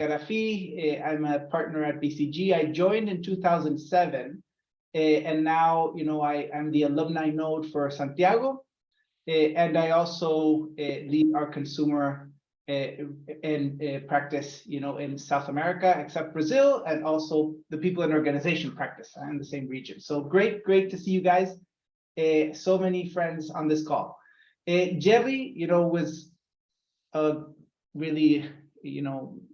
Carafi. I'm a partner at BCG. I joined in 2007, and now, I'm the alumni node for Santiago, and I also lead our consumer and practice, in South America, except Brazil, and also the people in organization practice in the same region. So great to see you guys. So many friends on this call. Gerry, was a really,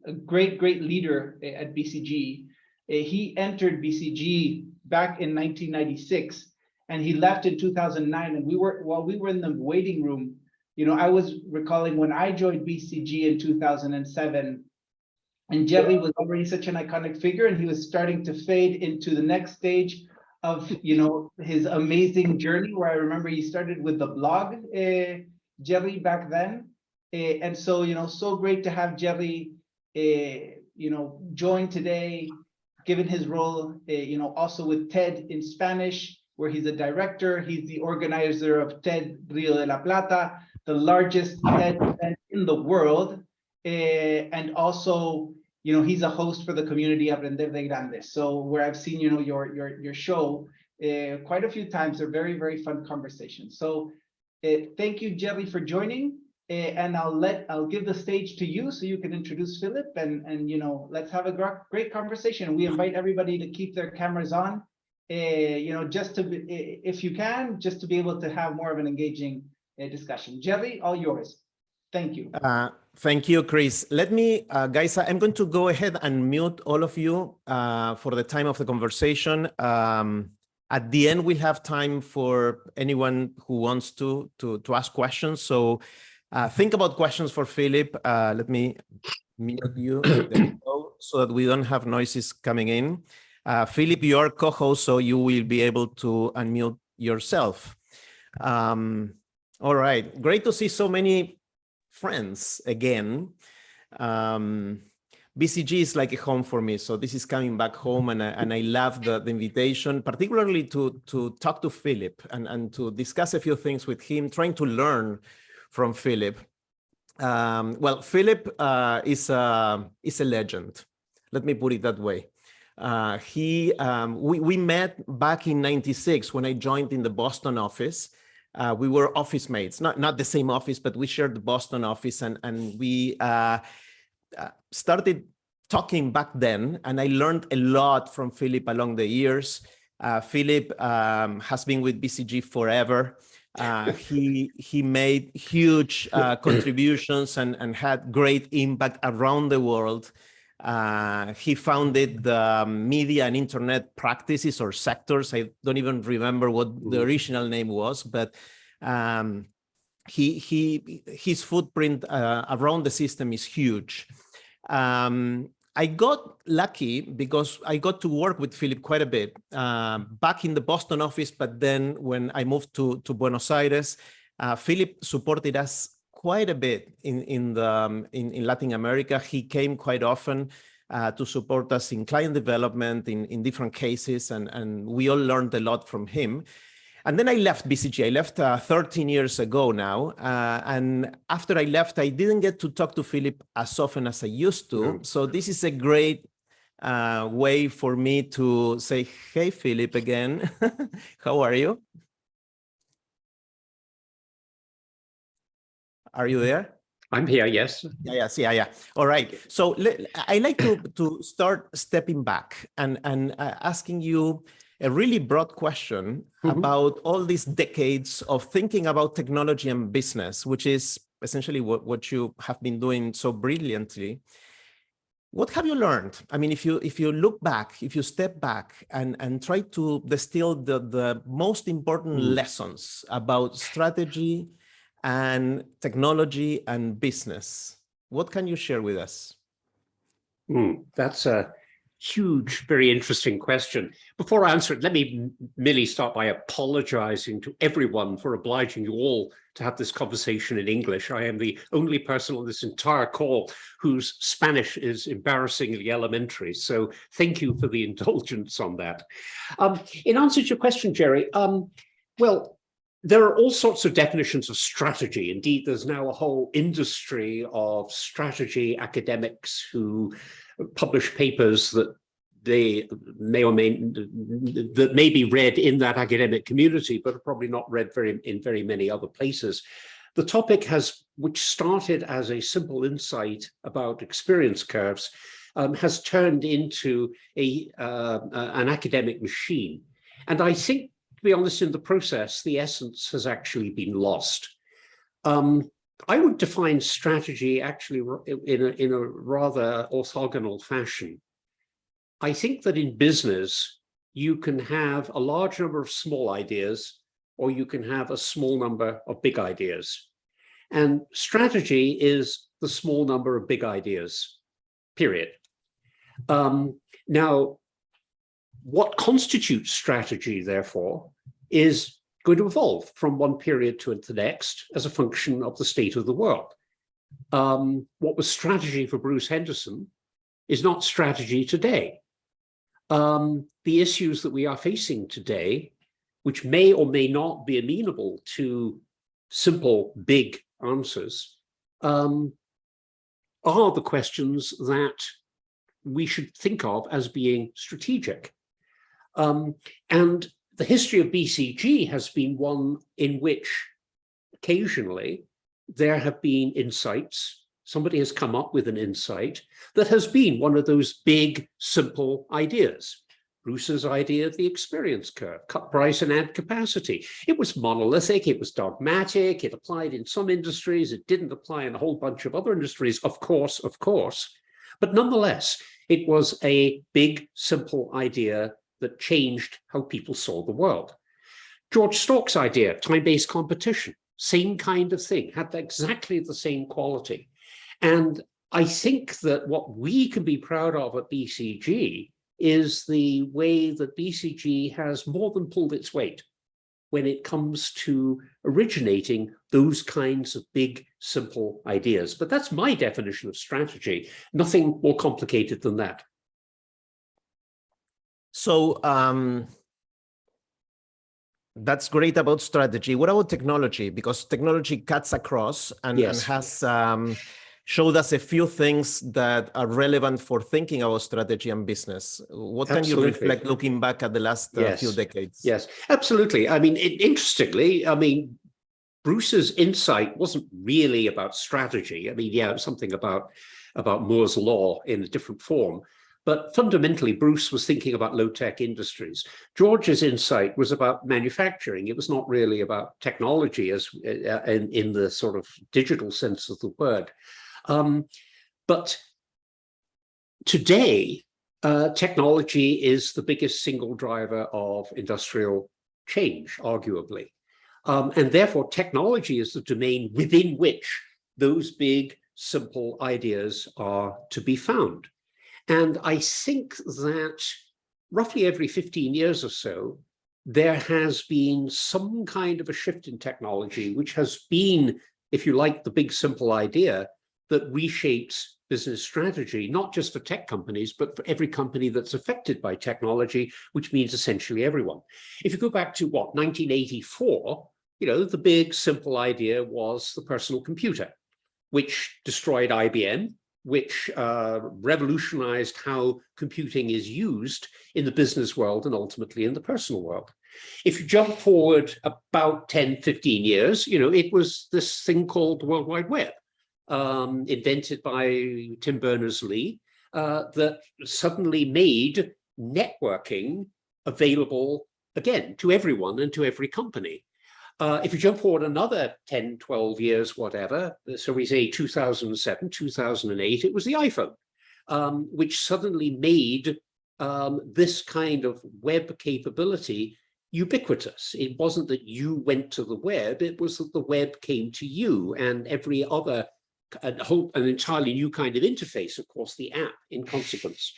a great leader at BCG. He entered BCG back in 1996, and he left in 2009. And while we were in the waiting room, I was recalling when I joined BCG in 2007, and Gerry was already such an iconic figure, and he was starting to fade into the next stage of, his amazing journey, where I remember he started with the blog, Gerry, back then. And so, so great to have Gerry, join today, given his role, also with TED in Spanish, where he's a director. He's the organizer of TED Rio de la Plata, the largest TED event in the world. And also, he's a host for the community Aprender de Grandes. So where I've seen, your show quite a few times. They're very fun conversations. So thank you, Gerry, for joining. And I'll give the stage to you so you can introduce Philip, and let's have a great conversation. We invite everybody to keep their cameras on, just to be, if you can, just to be able to have more of an engaging discussion. Gerry, all yours. Thank you. Thank you, Chris. Let me, guys, I'm going to go ahead and mute all of you for the time of the conversation. At the end, we'll have time for anyone who wants to ask questions. So think about questions for Philip. Let me mute you so that we don't have noises coming in. Philip, you are co-host, so you will be able to unmute yourself. All right, great to see so many friends again. BCG is like a home for me, so this is coming back home, and I love the invitation, particularly to talk to Philip and to discuss a few things with him, trying to learn from Philip. Well, Philip is a legend. Let me put it that way. We met back in '96 when I joined in the Boston office. We were office mates, not the same office, but we shared the Boston office, and we started talking back then, and I learned a lot from Philip along the years. Philip has been with BCG forever. He made huge contributions and had great impact around the world. He founded the media and internet practices or sectors. I don't even remember what the original name was, but his footprint around the system is huge. I got lucky because I got to work with Philip quite a bit back in the Boston office, but then when I moved to Buenos Aires, Philip supported us quite a bit in Latin America. He came quite often to support us in client development in different cases, and we all learned a lot from him. And then I left BCG. I left 13 years ago now. And after I left, I didn't get to talk to Philip as often as I used to. So this is a great way for me to say, hey, Philip, again. How are you? Are you there? I'm here, yes. Yeah. All right. So I like to start stepping back and asking you a really broad question about all these decades of thinking about technology and business, which is essentially what you have been doing so brilliantly. What have you learned? I mean, if you look back, if you step back and try to distill the most important lessons about strategy and technology and business, what can you share with us? That's a huge, very interesting question. Before I answer it, let me merely start by apologizing to everyone for obliging you all to have this conversation in English. I am the only person on this entire call whose Spanish is embarrassingly elementary. So thank you for the indulgence on that. In answer to your question, Gerry, well, There are all sorts of definitions of strategy. Indeed, there's now a whole industry of strategy academics who publish papers that they may or may be read in that academic community, but are probably not read in very many other places. The topic which started as a simple insight about experience curves, has turned into an academic machine. And I think, to be honest, in the process, the essence has actually been lost. I would define strategy actually in a rather orthogonal fashion. I think that in business, you can have a large number of small ideas, or you can have a small number of big ideas. And strategy is the small number of big ideas, period. Now, what constitutes strategy, therefore, is going to evolve from one period to the next as a function of the state of the world. What was strategy for Bruce Henderson is not strategy today. The issues that we are facing today, which may or may not be amenable to simple, big answers, are the questions that we should think of as being strategic. And the history of BCG has been one in which occasionally there have been insights. Somebody has come up with an insight that has been one of those big, simple ideas. Bruce's idea of the experience curve, cut price and add capacity. It was monolithic, it was dogmatic, it applied in some industries, it didn't apply in a whole bunch of other industries, of course. But nonetheless, it was a big, simple idea that changed how people saw the world. George Stork's idea, time-based competition, same kind of thing, had exactly the same quality. And I think that what we can be proud of at BCG is the way that BCG has more than pulled its weight when it comes to originating those kinds of big, simple ideas. But that's my definition of strategy, nothing more complicated than that. So that's great about strategy. What about technology? Because technology cuts across and, Yes. and has showed us a few things that are relevant for thinking about strategy and business. What can you reflect looking back at the last few decades? Yes, absolutely. I mean, interestingly, Bruce's insight wasn't really about strategy. I mean, yeah, it was something about Moore's law in a different form. But fundamentally, Bruce was thinking about low-tech industries. George's insight was about manufacturing. It was not really about technology as in the sort of digital sense of the word. But today, technology is the biggest single driver of industrial change, arguably. And therefore, technology is the domain within which those big, simple ideas are to be found. And I think that roughly every 15 years or so, there has been some kind of a shift in technology, which has been, if you like, the big, simple idea that reshapes business strategy, not just for tech companies, but for every company that's affected by technology, which means essentially everyone. If you go back to, 1984, the big, simple idea was the personal computer, which destroyed IBM, which revolutionized how computing is used in the business world and ultimately in the personal world. If you jump forward about 10, 15 years, it was this thing called the World Wide Web, invented by Tim Berners-Lee, that suddenly made networking available, again, to everyone and to every company. If you jump forward another 10, 12 years, whatever, so we say 2007, 2008, it was the iPhone, which suddenly made this kind of web capability ubiquitous. It wasn't that you went to the web, it was that the web came to you, and every other, an entirely new kind of interface, of course, the app in consequence.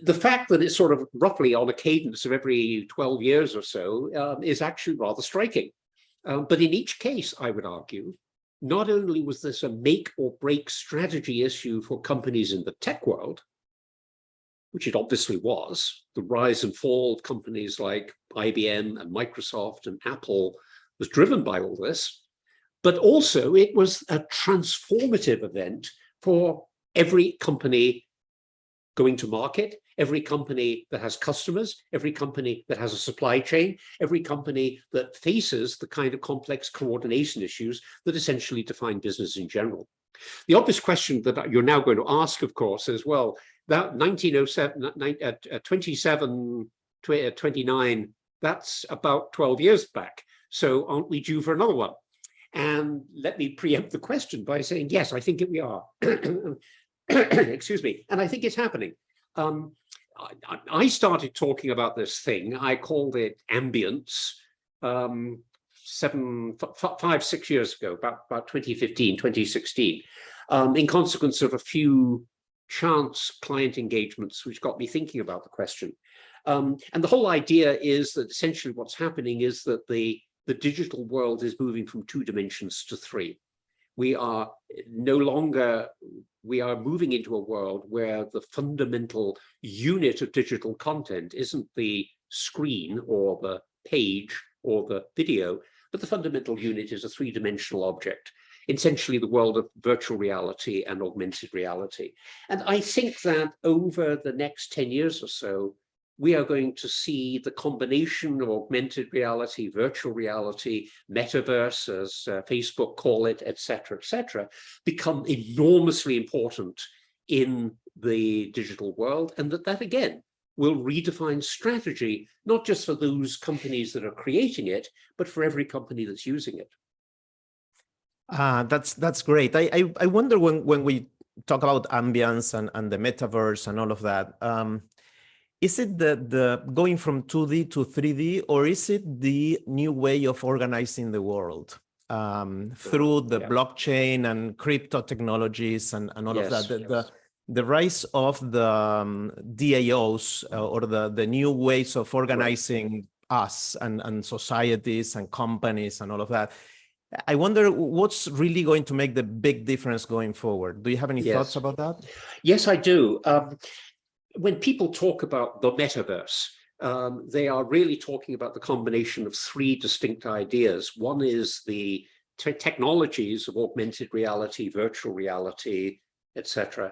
The fact that it's sort of roughly on a cadence of every 12 years or so is actually rather striking. But in each case, I would argue, not only was this a make or break strategy issue for companies in the tech world, which it obviously was, the rise and fall of companies like IBM and Microsoft and Apple was driven by all this, but also it was a transformative event for every company going to market, every company that has customers, every company that has a supply chain, every company that faces the kind of complex coordination issues that essentially define business in general. The obvious question that you're now going to ask, of course, is, well, that 1907, 27, 29, that's about 12 years back. So aren't we due for another one? And let me preempt the question by saying, yes, I think we are. Excuse me. And I think it's happening. I started talking about this thing. I called it ambience 5, 6 years ago, about 2015, 2016, in consequence of a few chance client engagements, which got me thinking about the question. And the whole idea is that essentially what's happening is that the digital world is moving from 2 dimensions to 3. We are moving into a world where the fundamental unit of digital content isn't the screen or the page or the video, but the fundamental unit is a 3-dimensional object, essentially the world of virtual reality and augmented reality. And I think that over the next 10 years or so, we are going to see the combination of augmented reality, virtual reality, metaverse, as Facebook call it, et cetera, become enormously important in the digital world. And that again, will redefine strategy, not just for those companies that are creating it, but for every company that's using it. That's great. I wonder when we talk about ambience and the metaverse and all of that, is it the going from 2D to 3D, or is it the new way of organizing the world through the blockchain and crypto technologies and all of that? The rise of the DAOs or the new ways of organizing us and societies and companies and all of that. I wonder what's really going to make the big difference going forward. Do you have any thoughts about that? Yes, I do. When people talk about the metaverse, they are really talking about the combination of 3 distinct ideas. One is the technologies of augmented reality, virtual reality, etc.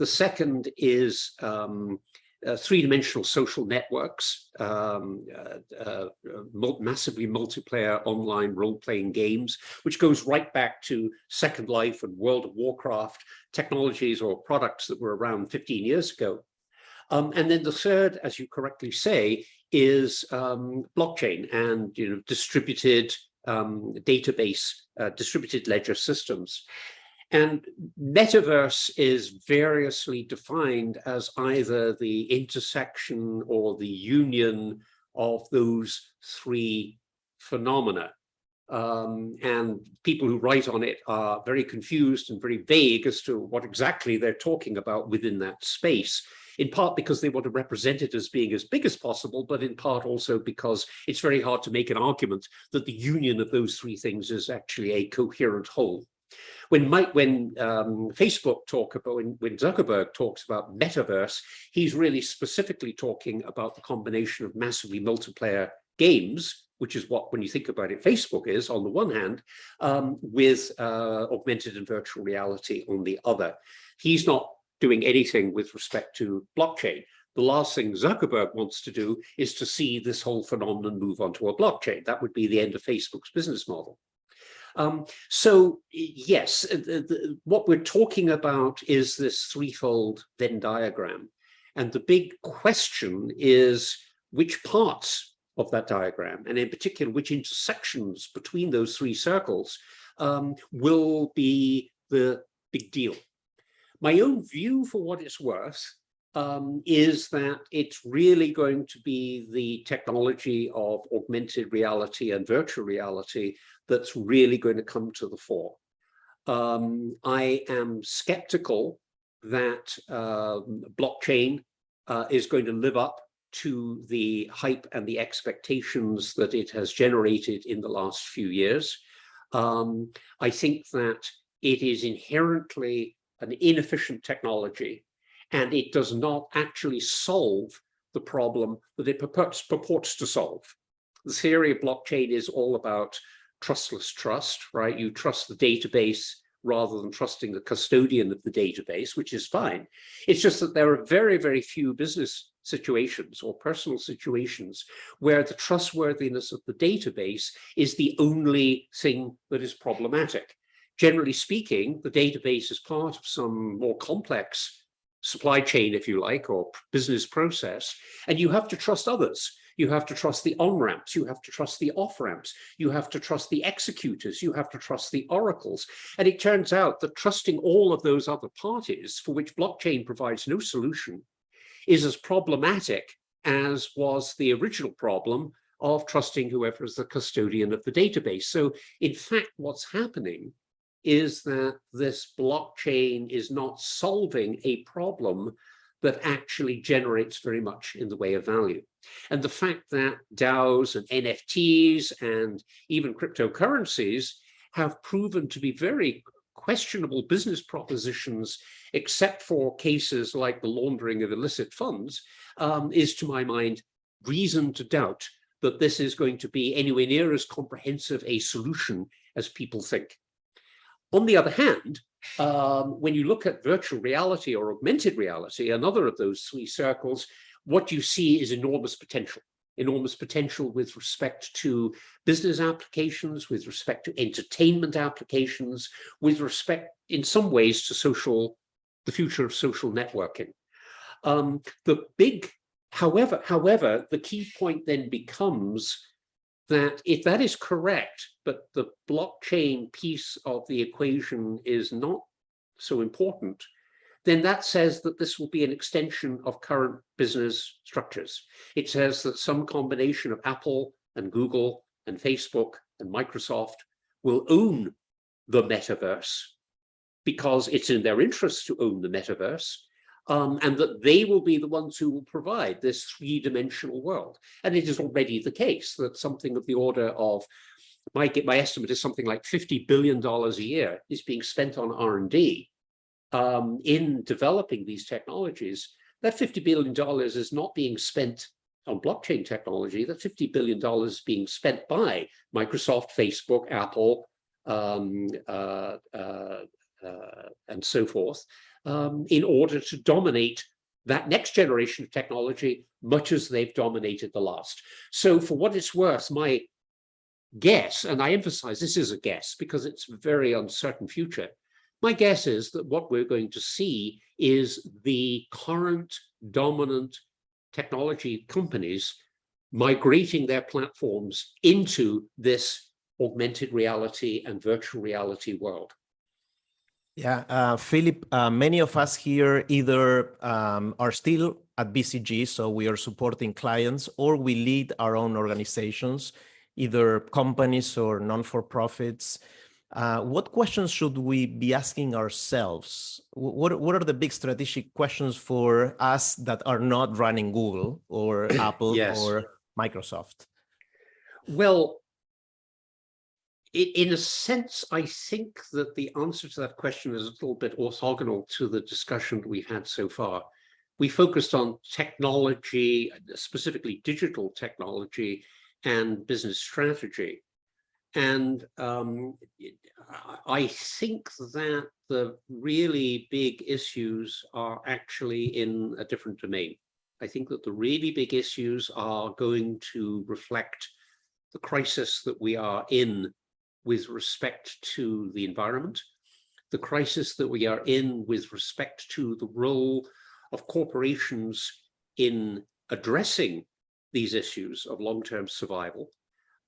The second is 3-dimensional social networks, massively multiplayer online role-playing games, which goes right back to Second Life and World of Warcraft technologies or products that were around 15 years ago. And then the third, as you correctly say, is blockchain and distributed database, distributed ledger systems. And metaverse is variously defined as either the intersection or the union of those 3 phenomena. And people who write on it are very confused and very vague as to what exactly they're talking about within that space, in part because they want to represent it as being as big as possible, but in part also because it's very hard to make an argument that the union of those 3 things is actually a coherent whole. When Facebook when Zuckerberg talks about metaverse, he's really specifically talking about the combination of massively multiplayer games, which is what, when you think about it, Facebook is on the one hand, with augmented and virtual reality on the other. He's not doing anything with respect to blockchain. The last thing Zuckerberg wants to do is to see this whole phenomenon move onto a blockchain. That would be the end of Facebook's business model. So yes, what we're talking about is this 3-fold Venn diagram. And the big question is which parts of that diagram, and in particular, which intersections between those 3 circles will be the big deal. My own view, for what it's worth, is that it's really going to be the technology of augmented reality and virtual reality that's really going to come to the fore. I am skeptical that blockchain is going to live up to the hype and the expectations that it has generated in the last few years. I think that it is inherently an inefficient technology, and it does not actually solve the problem that it purports to solve. The theory of blockchain is all about trustless trust, right? You trust the database rather than trusting the custodian of the database, which is fine. It's just that there are very, very few business situations or personal situations where the trustworthiness of the database is the only thing that is problematic. Generally speaking, the database is part of some more complex supply chain, if you like, or business process, and you have to trust others. You have to trust the on-ramps, you have to trust the off-ramps, you have to trust the executors, you have to trust the oracles. And it turns out that trusting all of those other parties, for which blockchain provides no solution, is as problematic as was the original problem of trusting whoever is the custodian of the database. So in fact, what's happening is that this blockchain is not solving a problem that actually generates very much in the way of value. And the fact that DAOs and NFTs and even cryptocurrencies have proven to be very questionable business propositions, except for cases like the laundering of illicit funds, is, to my mind, reason to doubt that this is going to be anywhere near as comprehensive a solution as people think. On the other hand, when you look at virtual reality or augmented reality, another of those three circles, what you see is enormous potential with respect to business applications, with respect to entertainment applications, with respect, in some ways, to the future of social networking. However, the key point then becomes that if that is correct, but the blockchain piece of the equation is not so important, then that says that this will be an extension of current business structures. It says that some combination of Apple and Google and Facebook and Microsoft will own the metaverse because it's in their interest to own the metaverse. And that they will be the ones who will provide this three-dimensional world. And it is already the case that something of the order of, my estimate is something like $50 billion a year is being spent on R&D in developing these technologies. That $50 billion is not being spent on blockchain technology. That $50 billion is being spent by Microsoft, Facebook, Apple, and so forth, in order to dominate that next generation of technology, much as they've dominated the last. So for what it's worth, my guess, and I emphasize this is a guess because it's a very uncertain future, my guess is that what we're going to see is the current dominant technology companies migrating their platforms into this augmented reality and virtual reality world. Yeah, Philip, many of us here either are still at BCG, so we are supporting clients, or we lead our own organizations, either companies or non-for-profits. What questions should we be asking ourselves? What are the big strategic questions for us that are not running Google or Apple or Microsoft? Well, in a sense, I think that the answer to that question is a little bit orthogonal to the discussion we've had so far. We focused on technology, specifically digital technology and business strategy. And I think that the really big issues are actually in a different domain. I think that the really big issues are going to reflect the crisis that we are in with respect to the environment, the crisis that we are in with respect to the role of corporations in addressing these issues of long-term survival,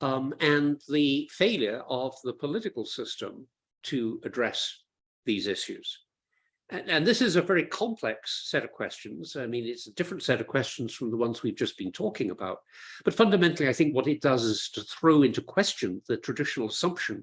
and the failure of the political system to address these issues. And this is a very complex set of questions. I mean, it's a different set of questions from the ones we've just been talking about. But fundamentally, I think what it does is to throw into question the traditional assumption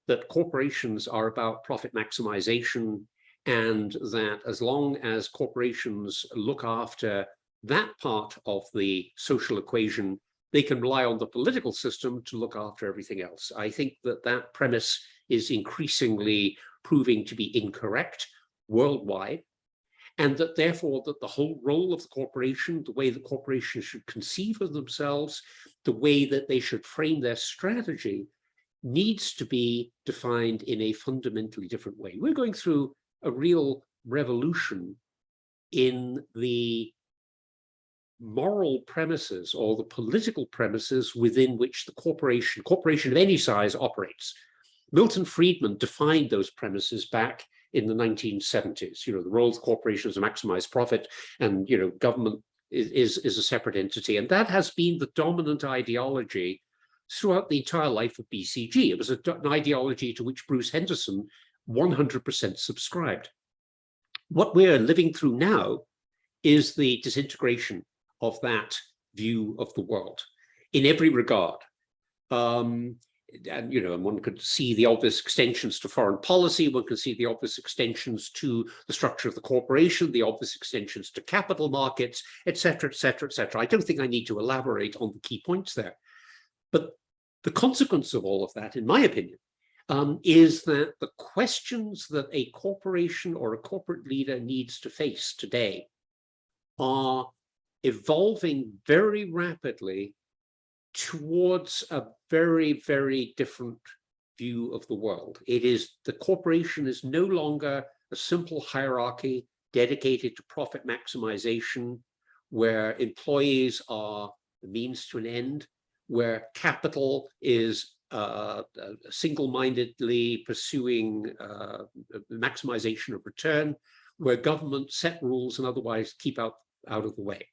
that corporations are about profit maximization, and that as long as corporations look after that part of the social equation, they can rely on the political system to look after everything else. I think that that premise is increasingly proving to be incorrect worldwide. and that therefore that the whole role of the corporation, the way the corporation should conceive of themselves, the way that they should frame their strategy, needs to be defined in a fundamentally different way. We're going through a real revolution in the moral premises or the political premises within which the corporation of any size operates. Milton Friedman defined those premises back in the 1970s. The role of the corporation is to maximize profit, and government is a separate entity. And that has been the dominant ideology throughout the entire life of BCG. It was an ideology to which Bruce Henderson 100% subscribed. What we're living through now is the disintegration of that view of the world in every regard. And one could see the obvious extensions to foreign policy, one could see the obvious extensions to the structure of the corporation, the obvious extensions to capital markets, et cetera, et cetera, et cetera. I don't think I need to elaborate on the key points there. But the consequence of all of that, in my opinion, is that the questions that a corporation or a corporate leader needs to face today are evolving very rapidly towards a very, very different view of the world. The corporation is no longer a simple hierarchy dedicated to profit maximization, where employees are the means to an end, where capital is single-mindedly pursuing maximization of return, where government set rules and otherwise keep out of the way.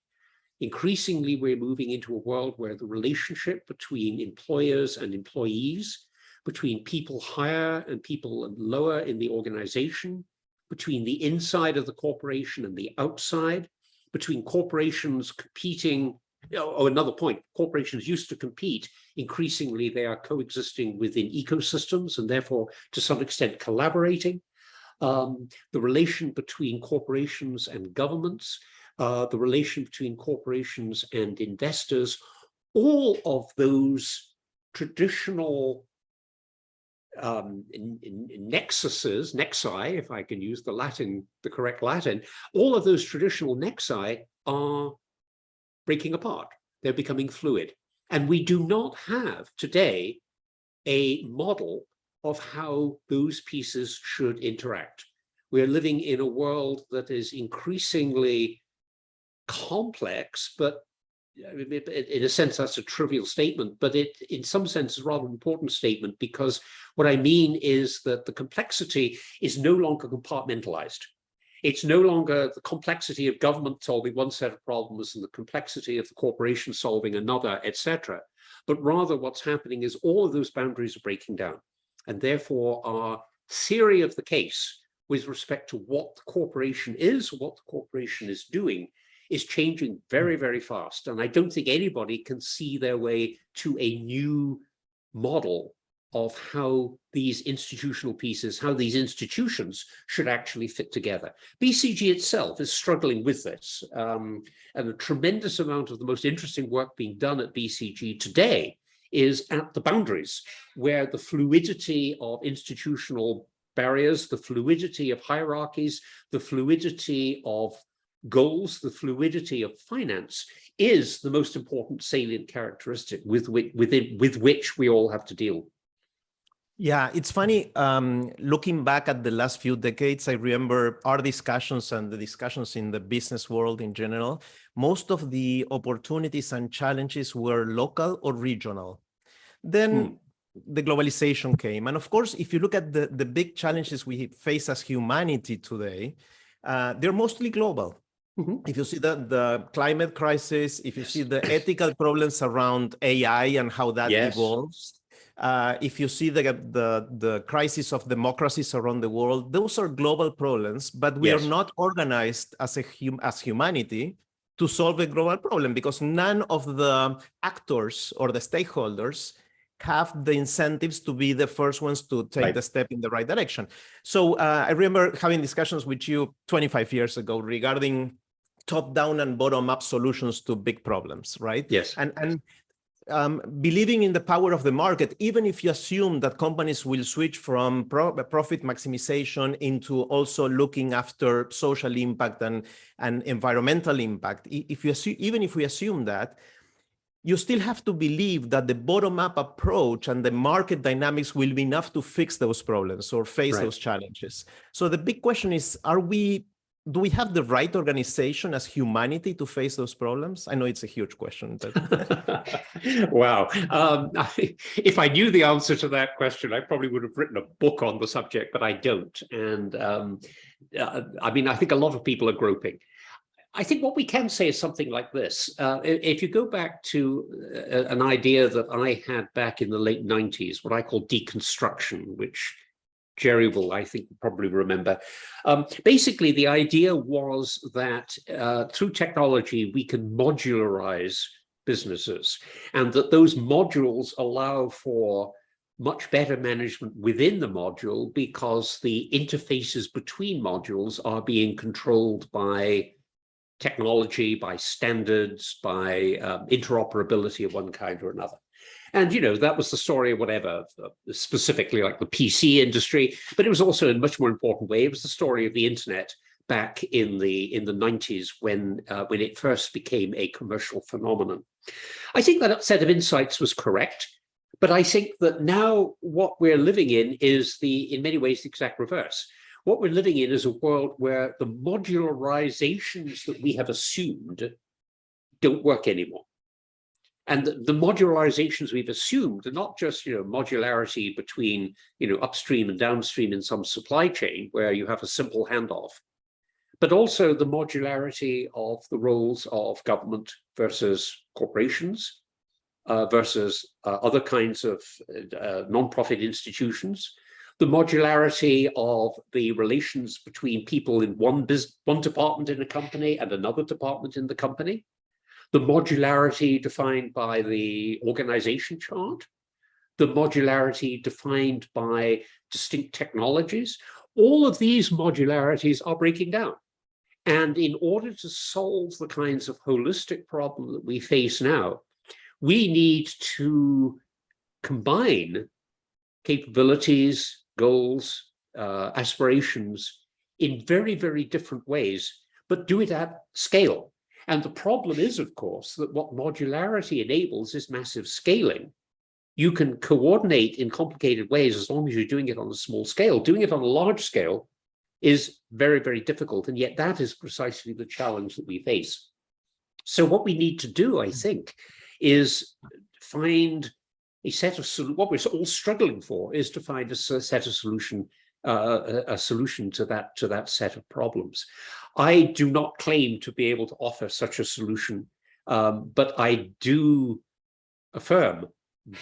Increasingly, we're moving into a world where the relationship between employers and employees, between people higher and people lower in the organization, between the inside of the corporation and the outside, between corporations competing. Another point, corporations used to compete. Increasingly, they are coexisting within ecosystems and therefore, to some extent, collaborating. The relation between corporations and governments, the relation between corporations and investors, all of those traditional nexi, if I can use the correct Latin, all of those traditional nexi are breaking apart. They're becoming fluid. And we do not have today a model of how those pieces should interact. We're living in a world that is increasingly complex, but in a sense, that's a trivial statement, but it, in some sense, is a rather important statement, because what I mean is that the complexity is no longer compartmentalized. It's no longer the complexity of government solving one set of problems and the complexity of the corporation solving another, etc. But rather what's happening is all of those boundaries are breaking down. And therefore our theory of the case with respect to what the corporation is, what the corporation is doing, is changing very, very fast. And I don't think anybody can see their way to a new model of how these institutional pieces, how these institutions should actually fit together. BCG itself is struggling with this. And a tremendous amount of the most interesting work being done at BCG today is at the boundaries, where the fluidity of institutional barriers, the fluidity of hierarchies, the fluidity of goals, the fluidity of finance is the most important salient characteristic with which we all have to deal. Yeah, it's funny, looking back at the last few decades, I remember our discussions and the discussions in the business world in general. Most of the opportunities and challenges were local or regional. Then the globalization came. And of course, if you look at the big challenges we face as humanity today, they're mostly global. If you see the climate crisis, if you see the ethical problems around AI and how that evolves, if you see the crisis of democracies around the world, those are global problems, but we are not organized as humanity to solve a global problem, because none of the actors or the stakeholders have the incentives to be the first ones to take the step in the right direction. So I remember having discussions with you 25 years ago regarding top-down and bottom-up solutions to big problems, right? Yes. And believing in the power of the market, even if you assume that companies will switch from profit maximization into also looking after social impact and environmental impact. If you assume, even if we assume that, you still have to believe that the bottom-up approach and the market dynamics will be enough to fix those problems or face those challenges. So the big question is, do we have the right organization as humanity to face those problems? I know it's a huge question. But... Wow. If I knew the answer to that question, I probably would have written a book on the subject, but I don't. And I mean, I think a lot of people are groping. I think what we can say is something like this. If you go back to an idea that I had back in the late 90s, what I call deconstruction, which Gerry will, I think, probably remember. Basically, the idea was that through technology, we can modularize businesses, and that those modules allow for much better management within the module because the interfaces between modules are being controlled by technology, by standards, by interoperability of one kind or another. And, you know, that was the story of whatever, specifically like the PC industry, but it was also in a much more important way, it was the story of the internet back in the 90s when it first became a commercial phenomenon. I think that set of insights was correct, but I think that now what we're living in is in many ways, the exact reverse. What we're living in is a world where the modularizations that we have assumed don't work anymore. And the modularizations we've assumed are not just, you know, modularity between, you know, upstream and downstream in some supply chain where you have a simple handoff, but also the modularity of the roles of government versus corporations versus other kinds of non-profit institutions, the modularity of the relations between people in one department in a company and another department in the company, the modularity defined by the organization chart, the modularity defined by distinct technologies. All of these modularities are breaking down. And in order to solve the kinds of holistic problem that we face now, we need to combine capabilities, goals, aspirations in very, very different ways, but do it at scale. And the problem is, of course, that what modularity enables is massive scaling. You can coordinate in complicated ways as long as you're doing it on a small scale. Doing it on a large scale is very, very difficult. And yet that is precisely the challenge that we face. So what we need to do, I think, is find a set of what we're all struggling for is to find a set of solution to that set of problems. I do not claim to be able to offer such a solution, but I do affirm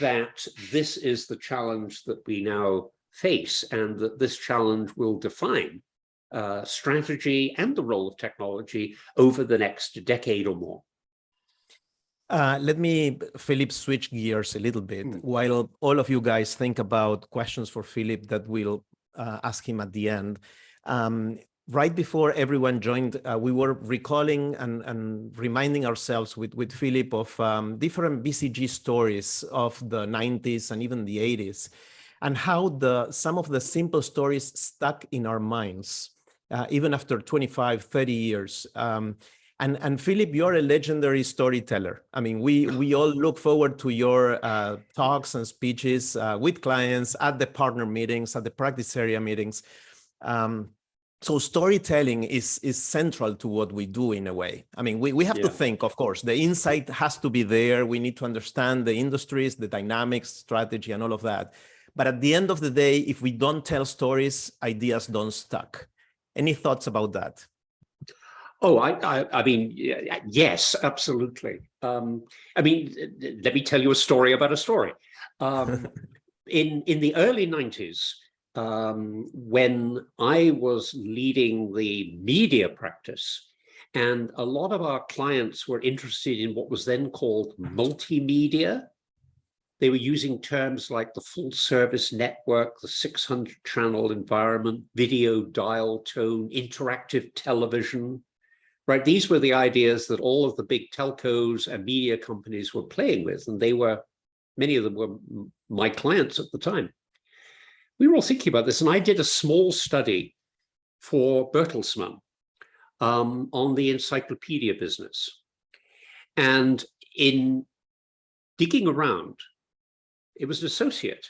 that this is the challenge that we now face, and that this challenge will define strategy and the role of technology over the next decade or more. Let me, Philip, switch gears a little bit. While all of you guys think about questions for Philip that we'll ask him at the end. Right before everyone joined, we were recalling and reminding ourselves with Philip of different BCG stories of the 90s and even the 80s, and how some of the simple stories stuck in our minds, even after 25, 30 years. And Philip, you're a legendary storyteller. I mean, we all look forward to your talks and speeches with clients at the partner meetings, at the practice area meetings. So storytelling is central to what we do in a way. I mean, we have to think, of course, the insight has to be there. We need to understand the industries, the dynamics, strategy, and all of that. But at the end of the day, if we don't tell stories, ideas don't stuck. Any thoughts about that? Oh, I mean, yes, absolutely. I mean, let me tell you a story about a story. In the early 90s, when I was leading the media practice, and a lot of our clients were interested in what was then called multimedia. They were using terms like the full service network, the 600 channel environment, video dial tone, interactive television, right? These were the ideas that all of the big telcos and media companies were playing with, and many of them were my clients at the time. We were all thinking about this, and I did a small study for Bertelsmann on the encyclopedia business. And in digging around, it was an associate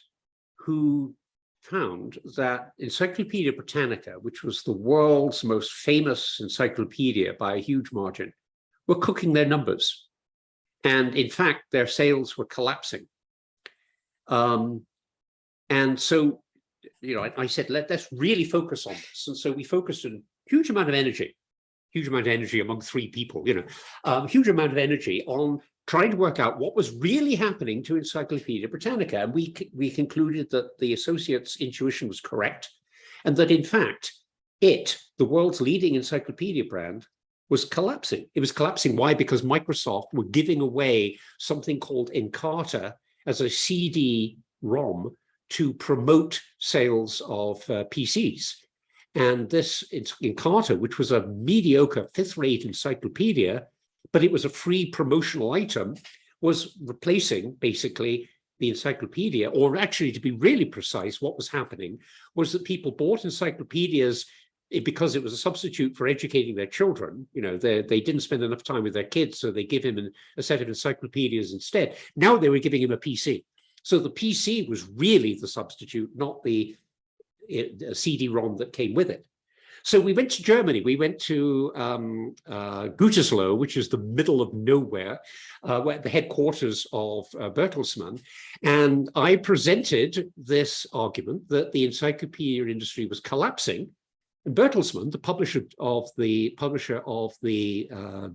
who found that Encyclopedia Britannica, which was the world's most famous encyclopedia by a huge margin, were cooking their numbers. And in fact, their sales were collapsing. And so, I said, let's really focus on this. And so we focused a huge amount of energy among three people, huge amount of energy on trying to work out what was really happening to Encyclopedia Britannica. And we concluded that the associate's intuition was correct, and that in fact, the world's leading encyclopedia brand, was collapsing. It was collapsing. Why? Because Microsoft were giving away something called Encarta as a CD-ROM to promote sales of PCs. And this Encarta, which was a mediocre fifth-rate encyclopedia, but it was a free promotional item, was replacing basically the encyclopedia. Or actually, to be really precise, what was happening was that people bought encyclopedias because it was a substitute for educating their children. They didn't spend enough time with their kids, so they give him a set of encyclopedias instead. Now they were giving him a PC. So the PC was really the substitute, not the CD-ROM that came with it. So we went to Germany. We went to Gütersloh, which is the middle of nowhere, where the headquarters of Bertelsmann. And I presented this argument that the encyclopedia industry was collapsing. And Bertelsmann, the publisher of the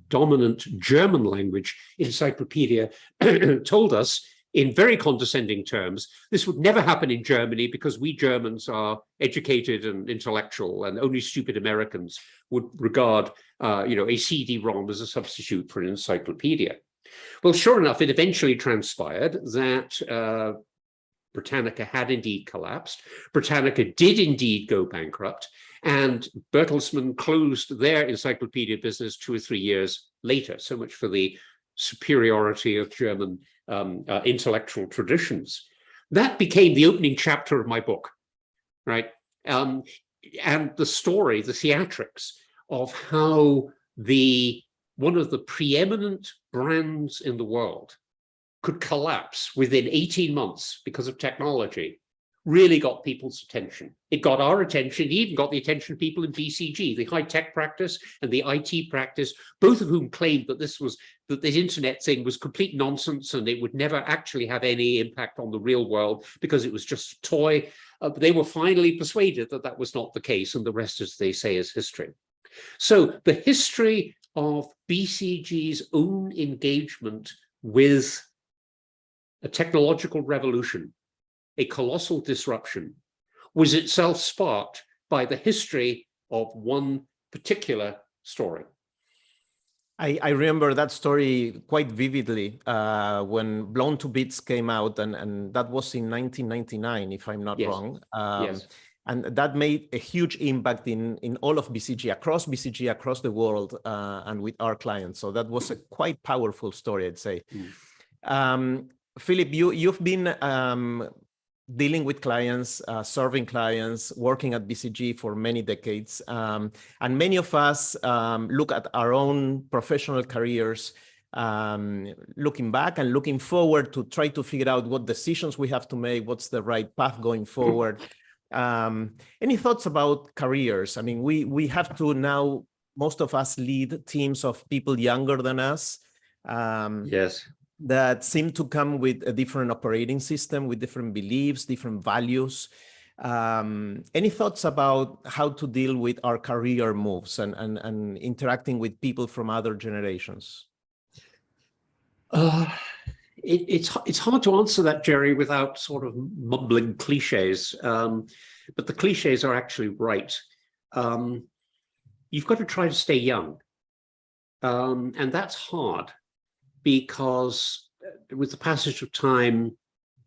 dominant German language encyclopedia, told us in very condescending terms, this would never happen in Germany because we Germans are educated and intellectual, and only stupid Americans would regard, a CD-ROM as a substitute for an encyclopedia. Well, sure enough, it eventually transpired that Britannica had indeed collapsed. Britannica did indeed go bankrupt, and Bertelsmann closed their encyclopedia business 2 or 3 years later. So much for the superiority of German intellectual traditions. That became the opening chapter of my book, right? And the story, the theatrics of how one of the preeminent brands in the world could collapse within 18 months because of technology really got people's attention. It got our attention, it even got the attention of people in BCG, the high-tech practice and the IT practice, both of whom claimed that this internet thing was complete nonsense and it would never actually have any impact on the real world because it was just a toy. But they were finally persuaded that that was not the case, and the rest, as they say, is history. So the history of BCG's own engagement with a technological revolution, a colossal disruption, was itself sparked by the history of one particular story. I remember that story quite vividly when Blown to Bits came out, and that was in 1999, if I'm not wrong. Yes. And that made a huge impact in all of BCG, across the world, and with our clients. So that was a quite powerful story, I'd say. Philip, you've been dealing with clients, serving clients, working at BCG for many decades. And many of us look at our own professional careers, looking back and looking forward to try to figure out what decisions we have to make, what's the right path going forward. Any thoughts about careers? I mean, we have to now, most of us lead teams of people younger than us. Yes. That seem to come with a different operating system, with different beliefs, different values. Any thoughts about how to deal with our career moves and interacting with people from other generations? It's hard to answer that, Gerry, without sort of mumbling cliches. But the cliches are actually right. You've got to try to stay young. And that's hard, because with the passage of time,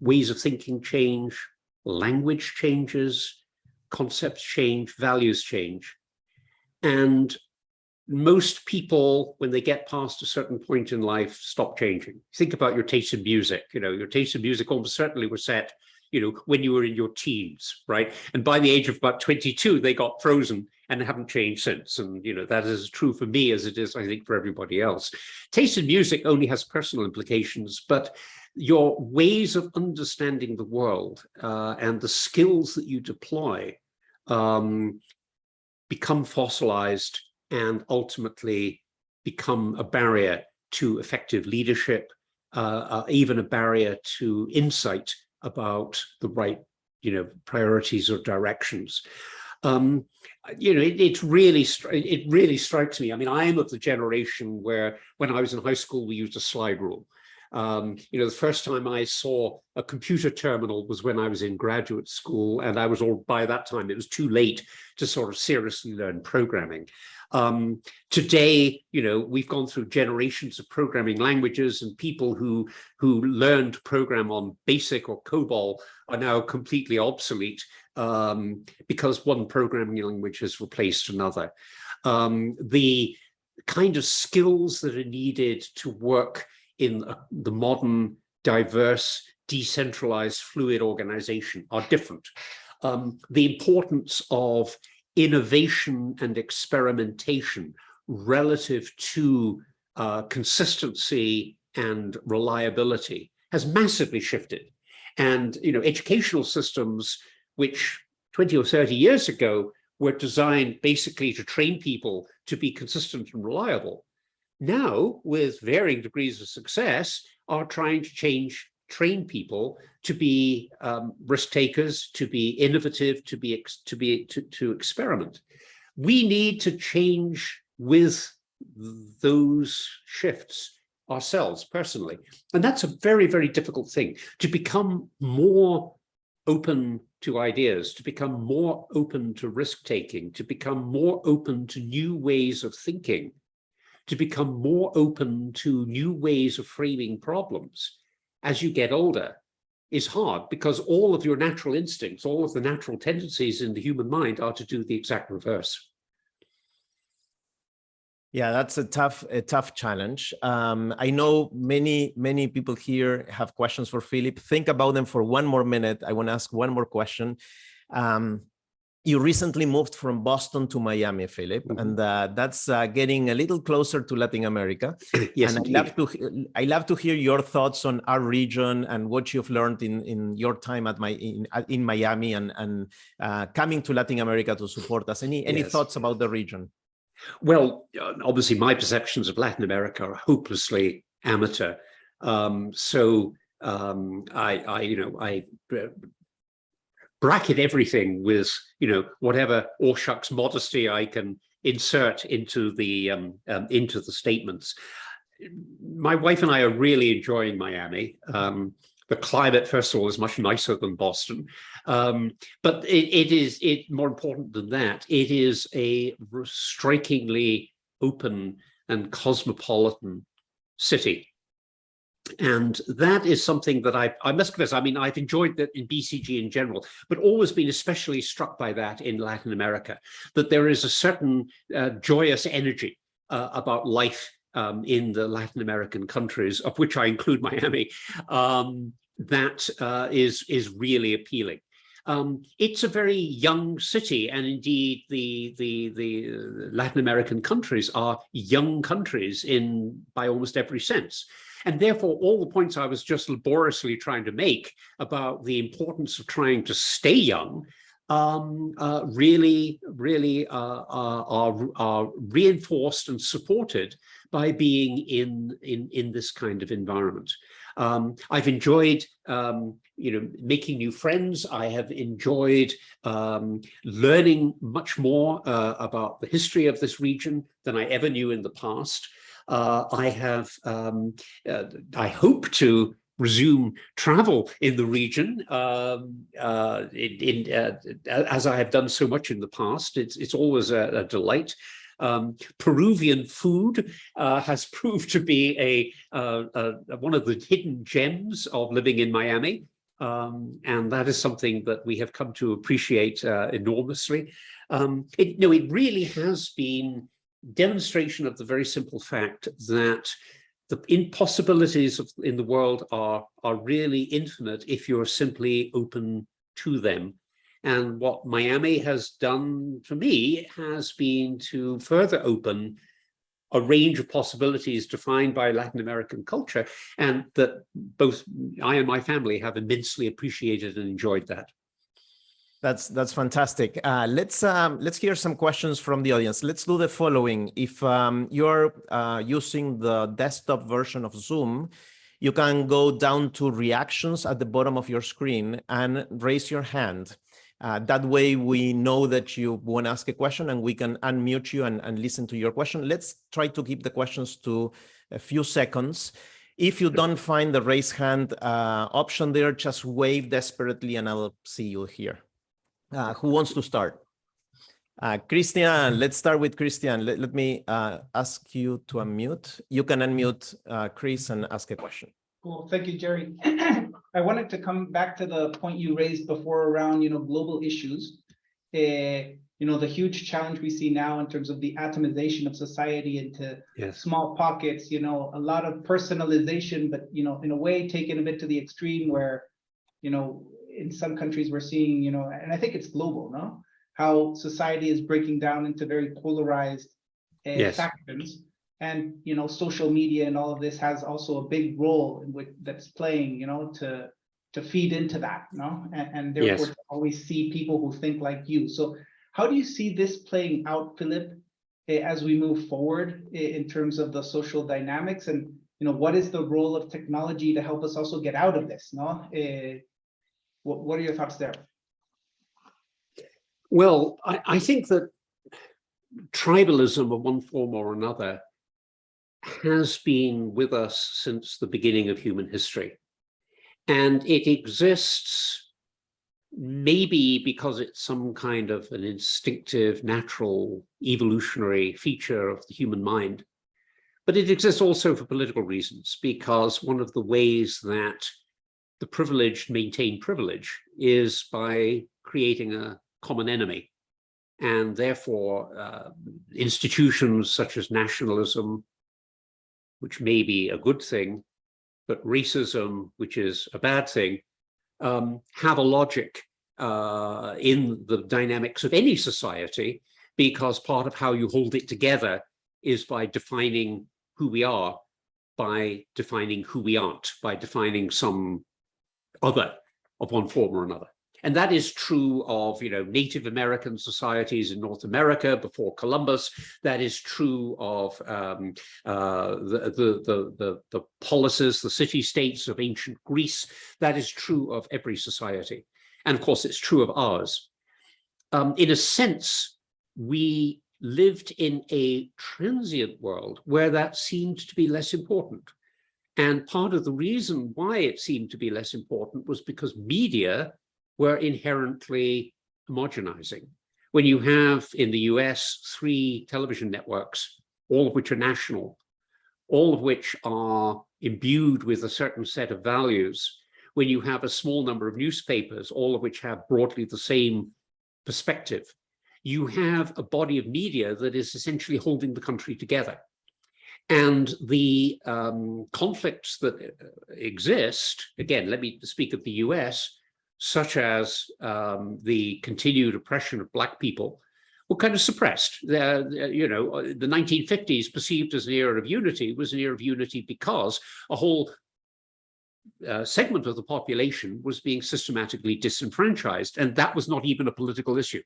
ways of thinking change, language changes, concepts change, values change. And most people, when they get past a certain point in life, stop changing. Think about your taste in music. Your taste in music almost certainly was set, when you were in your teens, right? And by the age of about 22, they got frozen and haven't changed since. And, that is as true for me as it is, I think, for everybody else. Taste in music only has personal implications, but your ways of understanding the world and the skills that you deploy become fossilized and ultimately become a barrier to effective leadership, even a barrier to insight about the right, priorities or directions. It really strikes me. I mean, I am of the generation where when I was in high school, we used a slide rule. The first time I saw a computer terminal was when I was in graduate school, and by that time, it was too late to sort of seriously learn programming. Today, we've gone through generations of programming languages, and people who learned to program on BASIC or COBOL are now completely obsolete because one programming language has replaced another. The kind of skills that are needed to work in the modern, diverse, decentralized, fluid organization are different. The importance of innovation and experimentation relative to consistency and reliability has massively shifted. And educational systems, which 20 or 30 years ago were designed basically to train people to be consistent and reliable, now, with varying degrees of success, are trying to train people to be risk takers, to be innovative, to experiment. We need to change with those shifts ourselves personally, and that's a very, very difficult thing. To become more open to ideas, to become more open to risk taking, to become more open to new ways of thinking, to become more open to new ways of framing problems as you get older is hard, because all of your natural instincts, all of the natural tendencies in the human mind are to do the exact reverse. Yeah, that's a tough challenge. I know many people here have questions for Philip. Think about them for one more minute. I want to ask one more question. You recently moved from Boston to Miami, Philip, and that's getting a little closer to Latin America. Yes, and I love to hear your thoughts on our region and what you've learned in your time in Miami and coming to Latin America to support us. Any thoughts about the region? Well, obviously, my perceptions of Latin America are hopelessly amateur. I bracket everything with, whatever all shucks modesty I can insert into the statements. My wife and I are really enjoying Miami. The climate, first of all, is much nicer than Boston. But it is more important than that. It is a strikingly open and cosmopolitan city. And that is something that I must confess, I mean, I've enjoyed that in BCG in general, but always been especially struck by that in Latin America, that there is a certain joyous energy about life in the Latin American countries, of which I include Miami, that is really appealing. It's a very young city, and indeed the Latin American countries are young countries by almost every sense. And therefore, all the points I was just laboriously trying to make about the importance of trying to stay young really are reinforced and supported by being in this kind of environment. I've enjoyed making new friends. I have enjoyed learning much more about the history of this region than I ever knew in the past. I hope to resume travel in the region as I have done so much in the past. It's always a delight. Peruvian food has proved to be one of the hidden gems of living in Miami. And that is something that we have come to appreciate enormously. It really has been demonstration of the very simple fact that the impossibilities in the world are really infinite if you're simply open to them. And what Miami has done for me has been to further open a range of possibilities defined by Latin American culture, and that both I and my family have immensely appreciated and enjoyed that. That's fantastic. Let's hear some questions from the audience. Let's do the following. If you're using the desktop version of Zoom, you can go down to reactions at the bottom of your screen and raise your hand. That way we know that you want to ask a question and we can unmute you and listen to your question. Let's try to keep the questions to a few seconds. If you don't find the raise hand option there, just wave desperately and I'll see you here. Who wants to start? Christian, let's start with Christian. Let me ask you to unmute. You can unmute Chris and ask a question. Cool, thank you, Gerry. I wanted to come back to the point you raised before around, global issues. The huge challenge we see now in terms of the atomization of society into small pockets, a lot of personalization, but, in a way taken a bit to the extreme where, in some countries we're seeing, and I think it's global, no? How society is breaking down into very polarized factions. And, social media and all of this has also a big role in which that's playing, to feed into that, and therefore to always see people who think like you. So how do you see this playing out, Philip, as we move forward in terms of the social dynamics? And, what is the role of technology to help us also get out of this, no? What are your thoughts there? Well, I think that tribalism of one form or another has been with us since the beginning of human history. And it exists maybe because it's some kind of an instinctive, natural, evolutionary feature of the human mind. But it exists also for political reasons, because one of the ways that the privileged maintain privilege is by creating a common enemy. And therefore, institutions such as nationalism, which may be a good thing, but racism, which is a bad thing, have a logic in the dynamics of any society, because part of how you hold it together is by defining who we are, by defining who we aren't, by defining some other of one form or another. And that is true of, Native American societies in North America before Columbus. That is true of the polises, the city-states of ancient Greece. That is true of every society. And of course, it's true of ours. In a sense, we lived in a transient world where that seemed to be less important. And part of the reason why it seemed to be less important was because media were inherently homogenizing. When you have in the US 3 television networks, all of which are national, all of which are imbued with a certain set of values, when you have a small number of newspapers, all of which have broadly the same perspective, you have a body of media that is essentially holding the country together. And the conflicts that exist, again, let me speak of the US, such as the continued oppression of Black people, were kind of suppressed. The 1950s, perceived as an era of unity, was an era of unity because a whole segment of the population was being systematically disenfranchised, and that was not even a political issue.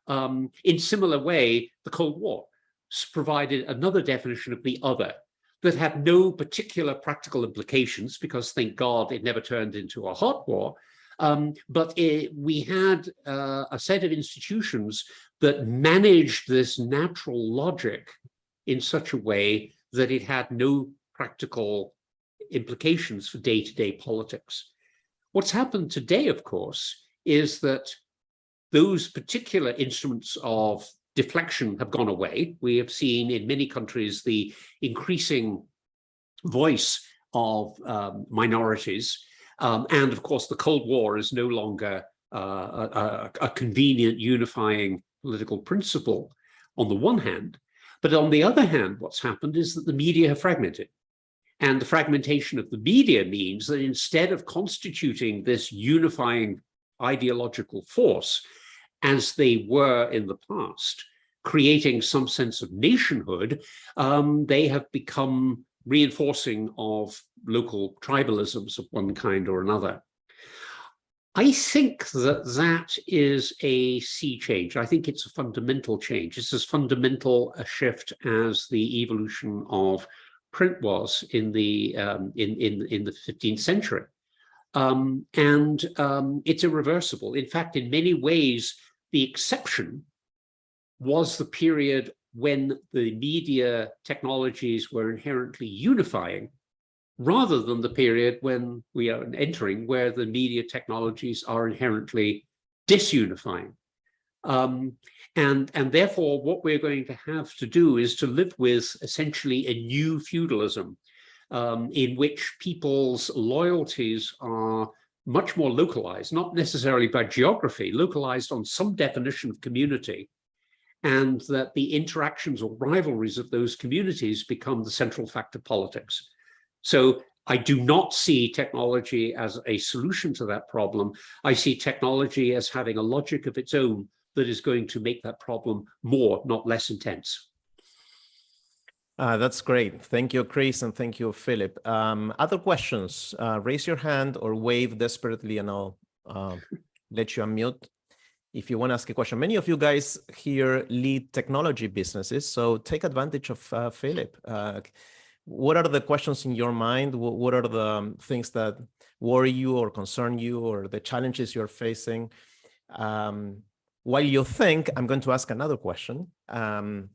In similar way, the Cold War provided another definition of the other that had no particular practical implications, because thank God it never turned into a hot war. But we had a set of institutions that managed this natural logic in such a way that it had no practical implications for day-to-day politics. What's happened today, of course, is that those particular instruments of deflection have gone away. We have seen in many countries the increasing voice of minorities. And of course, the Cold War is no longer a convenient unifying political principle on the one hand, But on the other hand, what's happened is that the media have fragmented. And the fragmentation of the media means that instead of constituting this unifying ideological force, as they were in the past, creating some sense of nationhood, they have become reinforcing of local tribalisms of one kind or another. I think that that is a sea change. I think it's a fundamental change. It's as fundamental a shift as the evolution of print was in the 15th century. It's irreversible. In fact, in many ways, the exception was the period when the media technologies were inherently unifying, rather than the period when we are entering where the media technologies are inherently disunifying. And therefore, what we're going to have to do is to live with essentially a new feudalism in which people's loyalties are much more localized, not necessarily by geography, localized on some definition of community, and that the interactions or rivalries of those communities become the central fact of politics. So I do not see technology as a solution to that problem. I see technology as having a logic of its own that is going to make that problem more, not less intense. That's great. Thank you, Chris, and thank you, Philip. Other questions? Raise your hand or wave desperately and I'll let you unmute if you want to ask a question. Many of you guys here lead technology businesses, so take advantage of Philip. What are the questions in your mind? What are the things that worry you or concern you or the challenges you're facing? While you think, I'm going to ask another question. And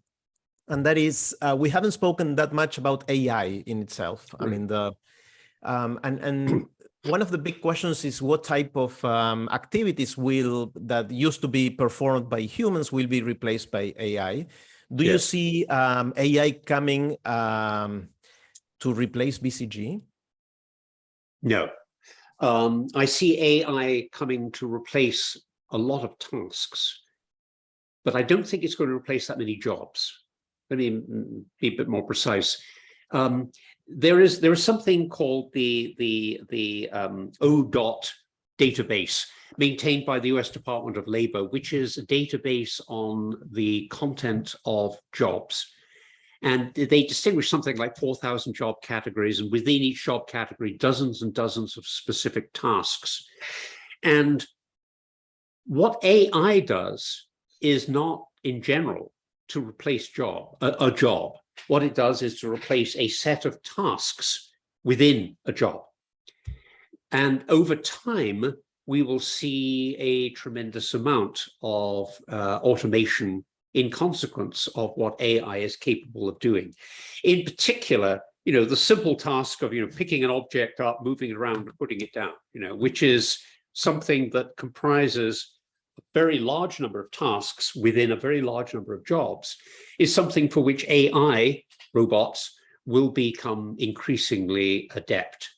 that is, we haven't spoken that much about AI in itself. I mean, and one of the big questions is what type of activities that used to be performed by humans will be replaced by AI. Do you see AI coming to replace BCG? No. I see AI coming to replace a lot of tasks, but I don't think it's going to replace that many jobs. Let me be a bit more precise. There is something called the ODOT database maintained by the US Department of Labor, which is a database on the content of jobs. And they distinguish something like 4,000 job categories, and within each job category, dozens and dozens of specific tasks. And what AI does is not, in general, to replace a job. What it does is to replace a set of tasks within a job. And over time, we will see a tremendous amount of automation in consequence of what AI is capable of doing. In particular, the simple task of, picking an object up, moving it around and putting it down, which is something that comprises a very large number of tasks within a very large number of jobs, is something for which AI robots will become increasingly adept.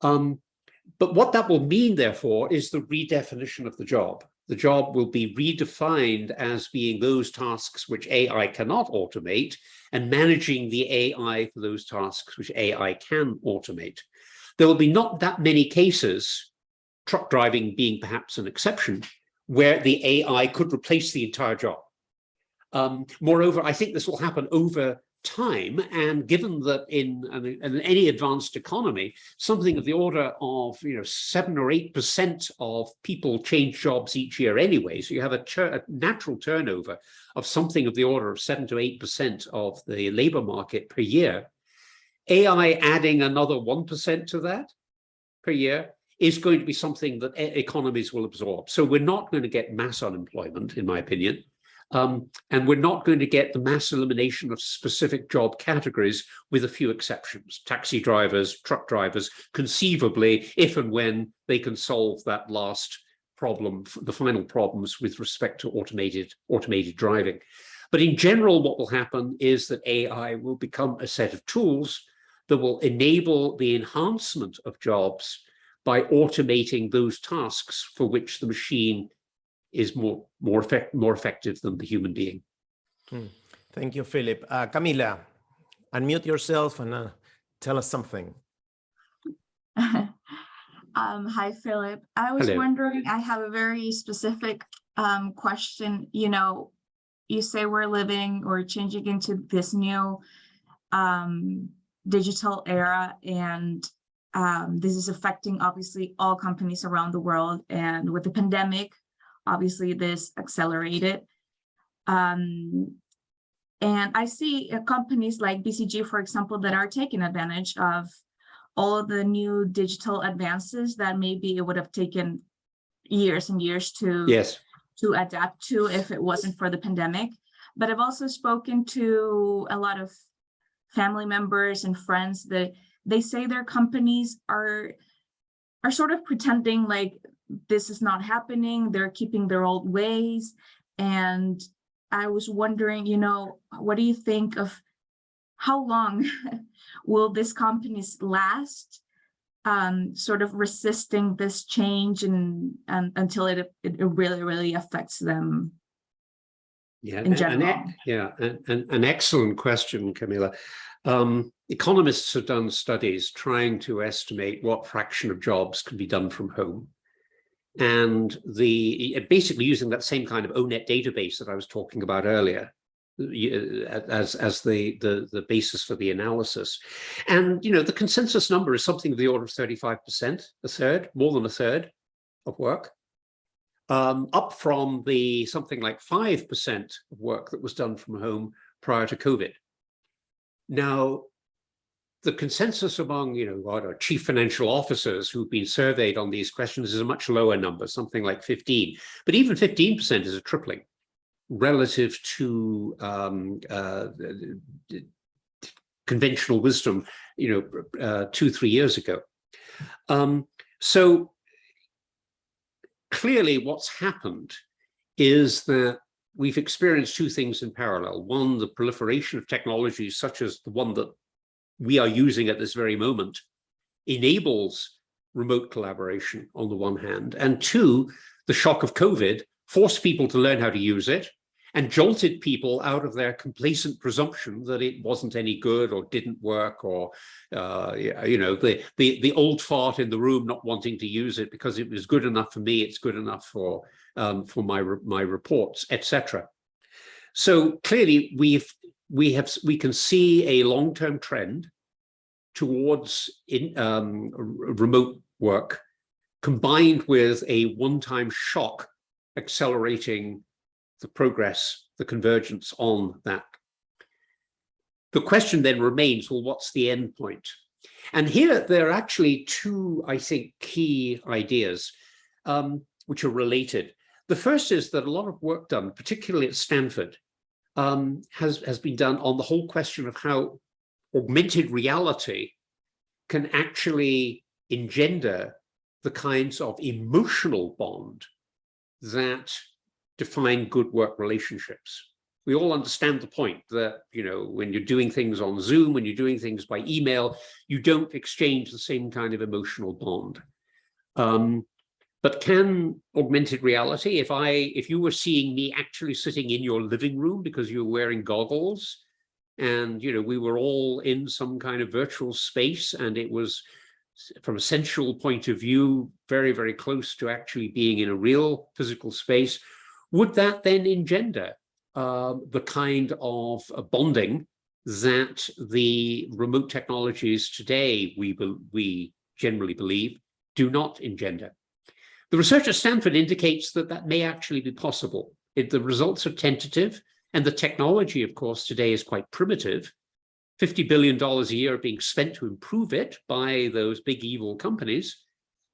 But what that will mean, therefore, is the redefinition of the job. The job will be redefined as being those tasks which AI cannot automate and managing the AI for those tasks which AI can automate. There will be not that many cases, truck driving being perhaps an exception, where the AI could replace the entire job. Moreover, I think this will happen over time, and given that in any advanced economy, something of the order of 7 or 8% of people change jobs each year anyway, so you have a natural turnover of something of the order of 7 to 8% of the labor market per year. AI adding another 1% to that per year is going to be something that economies will absorb. So we're not going to get mass unemployment, in my opinion. And we're not going to get the mass elimination of specific job categories, with a few exceptions. Taxi drivers, truck drivers, conceivably, if and when they can solve that last problem, the final problems with respect to automated driving. But in general, what will happen is that AI will become a set of tools that will enable the enhancement of jobs by automating those tasks for which the machine is more effective than the human being. Thank you, Philip. Camila, unmute yourself and tell us something. Hi, Philip. I was Hello. wondering, I have a very specific question. You know, you say we're living or changing into this new digital era, and this is affecting obviously all companies around the world. And with the pandemic, obviously this accelerated. And I see companies like BCG, for example, that are taking advantage of all of the new digital advances that maybe it would have taken years and years to adapt to if it wasn't for the pandemic. But I've also spoken to a lot of family members and friends that they say their companies are sort of pretending like this is not happening. They're keeping their old ways. And I was wondering, you know, what do you think of how long will these companies last, sort of resisting this change and until it really affects them? Yeah, in general? an excellent question, Camila. Economists have done studies trying to estimate what fraction of jobs can be done from home. And basically using that same kind of ONET database that I was talking about earlier as the basis for the analysis. And, you know, the consensus number is something of the order of 35%, a third, more than a third of work, up from the something like 5% of work that was done from home prior to COVID. Now, the consensus among, you know, what are chief financial officers who've been surveyed on these questions is a much lower number, something like 15. But even 15% is a tripling relative to conventional wisdom, you know, 2-3 years ago. So clearly what's happened is that we've experienced two things in parallel. One, the proliferation of technologies such as the one that we are using at this very moment enables remote collaboration on the one hand, and two, the shock of COVID forced people to learn how to use it and jolted people out of their complacent presumption that it wasn't any good or didn't work, or you know, the old fart in the room not wanting to use it because it was good enough for me, it's good enough for my reports, etc. So clearly we can see a long-term trend towards remote work combined with a one-time shock accelerating the progress, the convergence on that. The question then remains, well, what's the end point? And here there are actually two, I think, key ideas which are related. The first is that a lot of work done, particularly at Stanford, has been done on the whole question of how augmented reality can actually engender the kinds of emotional bond that define good work relationships. We all understand the point that, you know, when you're doing things on Zoom, when you're doing things by email, you don't exchange the same kind of emotional bond. But can augmented reality, if you were seeing me actually sitting in your living room because you were wearing goggles, and, you know, we were all in some kind of virtual space, and it was, from a sensual point of view, very, very close to actually being in a real physical space, would that then engender the kind of bonding that the remote technologies today, we generally believe, do not engender? The research at Stanford indicates that that may actually be possible. The results are tentative, and the technology, of course, today is quite primitive. $50 billion a year being spent to improve it by those big evil companies.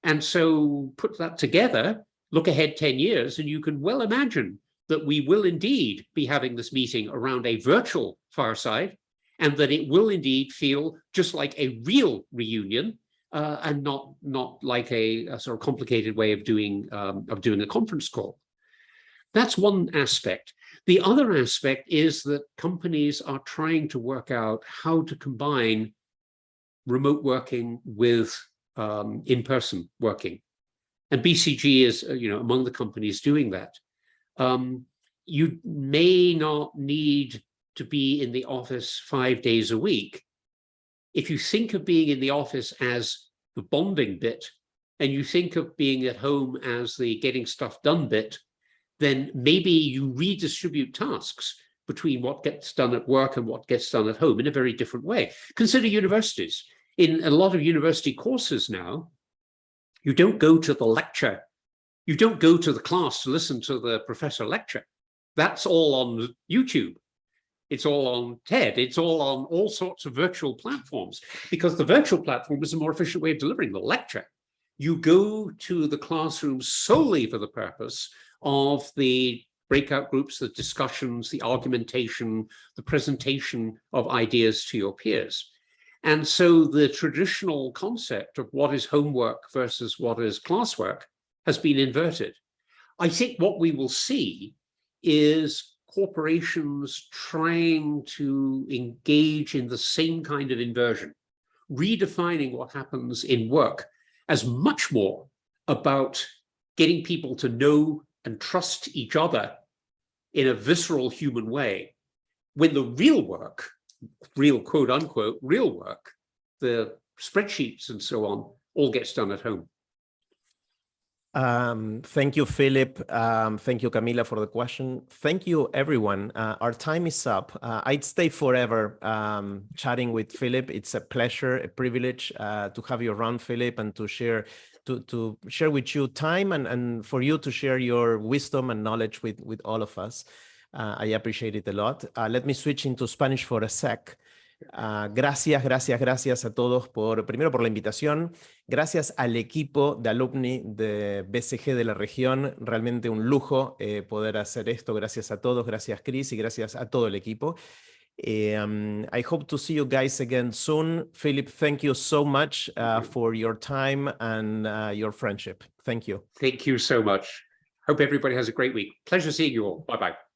And so put that together, look ahead 10 years, and you can well imagine that we will indeed be having this meeting around a virtual fireside, and that it will indeed feel just like a real reunion, and not like a sort of complicated way of doing a conference call. That's one aspect. The other aspect is that companies are trying to work out how to combine remote working with in-person working, and BCG is, you know, among the companies doing that. You may not need to be in the office 5 days a week, if you think of being in the office as the bonding bit, and you think of being at home as the getting stuff done bit, then maybe you redistribute tasks between what gets done at work and what gets done at home in a very different way. Consider universities. In a lot of university courses now, you don't go to the lecture. You don't go to the class to listen to the professor lecture. That's all on YouTube. It's all on TED. It's all on all sorts of virtual platforms, because the virtual platform is a more efficient way of delivering the lecture. You go to the classroom solely for the purpose of the breakout groups, the discussions, the argumentation, the presentation of ideas to your peers. And so the traditional concept of what is homework versus what is classwork has been inverted. I think what we will see is corporations trying to engage in the same kind of inversion, redefining what happens in work as much more about getting people to know and trust each other in a visceral human way, when the real work, real quote unquote, real work, the spreadsheets and so on, all gets done at home. Thank you, Philip. Thank you, Camila, for the question. Thank you, everyone. Our time is up. I'd stay forever chatting with Philip. It's a pleasure, a privilege to have you around, Philip, and to share with you time and for you to share your wisdom and knowledge with all of us. I appreciate it a lot. Let me switch into Spanish for a sec. Gracias a todos primero por la invitación, gracias al equipo de alumni de BCG de la región, realmente un lujo poder hacer esto, gracias a todos, gracias Chris y gracias a todo el equipo. I hope to see you guys again soon. Philip, thank you so much for your time and your friendship. Thank you. Thank you so much. Hope everybody has a great week. Pleasure seeing you all. Bye-bye.